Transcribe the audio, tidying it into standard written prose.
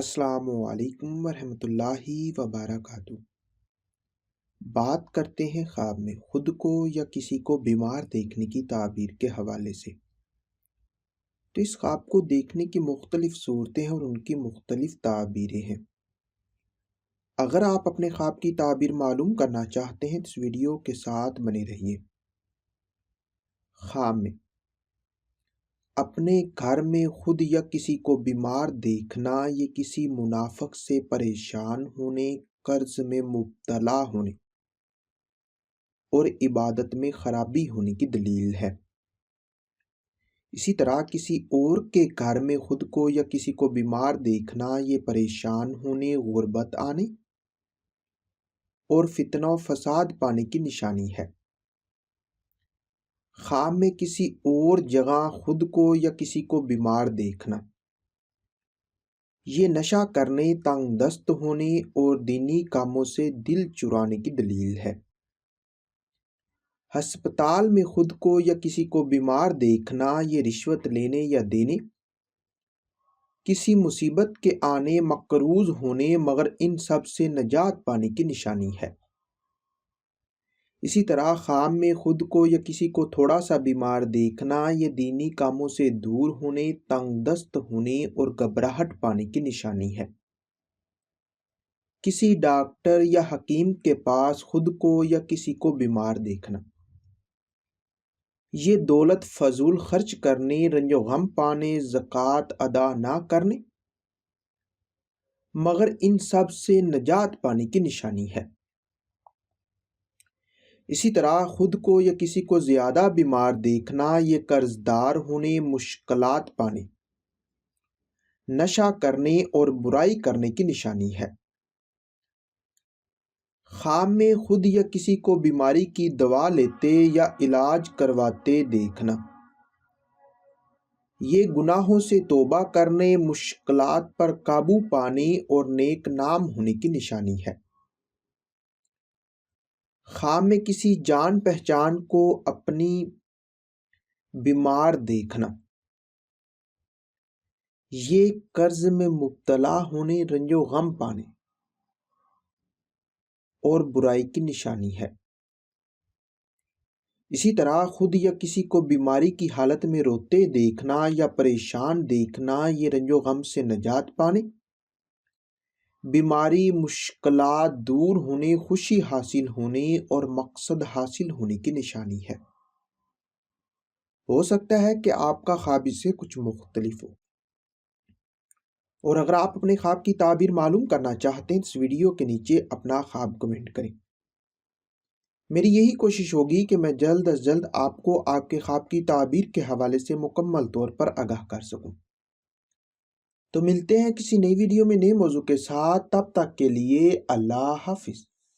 السلام علیکم ورحمۃ اللہ وبرکاتہ۔ بات کرتے ہیں خواب میں خود کو یا کسی کو بیمار دیکھنے کی تعبیر کے حوالے سے۔ تو اس خواب کو دیکھنے کی مختلف صورتیں اور ان کی مختلف تعبیریں ہیں۔ اگر آپ اپنے خواب کی تعبیر معلوم کرنا چاہتے ہیں تو اس ویڈیو کے ساتھ بنے رہیے۔ خواب میں اپنے گھر میں خود یا کسی کو بیمار دیکھنا، یہ کسی منافق سے پریشان ہونے، قرض میں مبتلا ہونے اور عبادت میں خرابی ہونے کی دلیل ہے۔ اسی طرح کسی اور کے گھر میں خود کو یا کسی کو بیمار دیکھنا، یہ پریشان ہونے، غربت آنے اور فتنہ و فساد پانے کی نشانی ہے۔ خواب میں کسی اور جگہ خود کو یا کسی کو بیمار دیکھنا، یہ نشہ کرنے، تنگ دست ہونے اور دینی کاموں سے دل چرانے کی دلیل ہے۔ ہسپتال میں خود کو یا کسی کو بیمار دیکھنا، یہ رشوت لینے یا دینے، کسی مصیبت کے آنے، مقروض ہونے مگر ان سب سے نجات پانے کی نشانی ہے۔ اسی طرح خواب میں خود کو یا کسی کو تھوڑا سا بیمار دیکھنا، یہ دینی کاموں سے دور ہونے، تنگ دست ہونے اور گھبراہٹ پانے کی نشانی ہے۔ کسی ڈاکٹر یا حکیم کے پاس خود کو یا کسی کو بیمار دیکھنا، یہ دولت فضول خرچ کرنے، رنج و غم پانے، زکوٰۃ ادا نہ کرنے مگر ان سب سے نجات پانے کی نشانی ہے۔ اسی طرح خود کو یا کسی کو زیادہ بیمار دیکھنا، یہ قرض دار ہونے، مشکلات پانے، نشہ کرنے اور برائی کرنے کی نشانی ہے۔ خواب میں خود یا کسی کو بیماری کی دوا لیتے یا علاج کرواتے دیکھنا، یہ گناہوں سے توبہ کرنے، مشکلات پر قابو پانے اور نیک نام ہونے کی نشانی ہے۔ خواب میں کسی جان پہچان کو اپنی بیمار دیکھنا، یہ قرض میں مبتلا ہونے، رنج و غم پانے اور برائی کی نشانی ہے۔ اسی طرح خود یا کسی کو بیماری کی حالت میں روتے دیکھنا یا پریشان دیکھنا، یہ رنج و غم سے نجات پانے، بیماری، مشکلات دور ہونے، خوشی حاصل ہونے اور مقصد حاصل ہونے کی نشانی ہے۔ ہو سکتا ہے کہ آپ کا خواب اس سے کچھ مختلف ہو، اور اگر آپ اپنے خواب کی تعبیر معلوم کرنا چاہتے ہیں تو اس ویڈیو کے نیچے اپنا خواب کمنٹ کریں۔ میری یہی کوشش ہوگی کہ میں جلد از جلد آپ کو آپ کے خواب کی تعبیر کے حوالے سے مکمل طور پر آگاہ کر سکوں۔ تو ملتے ہیں کسی نئی ویڈیو میں نئے موضوع کے ساتھ، تب تک کے لیے اللہ حافظ۔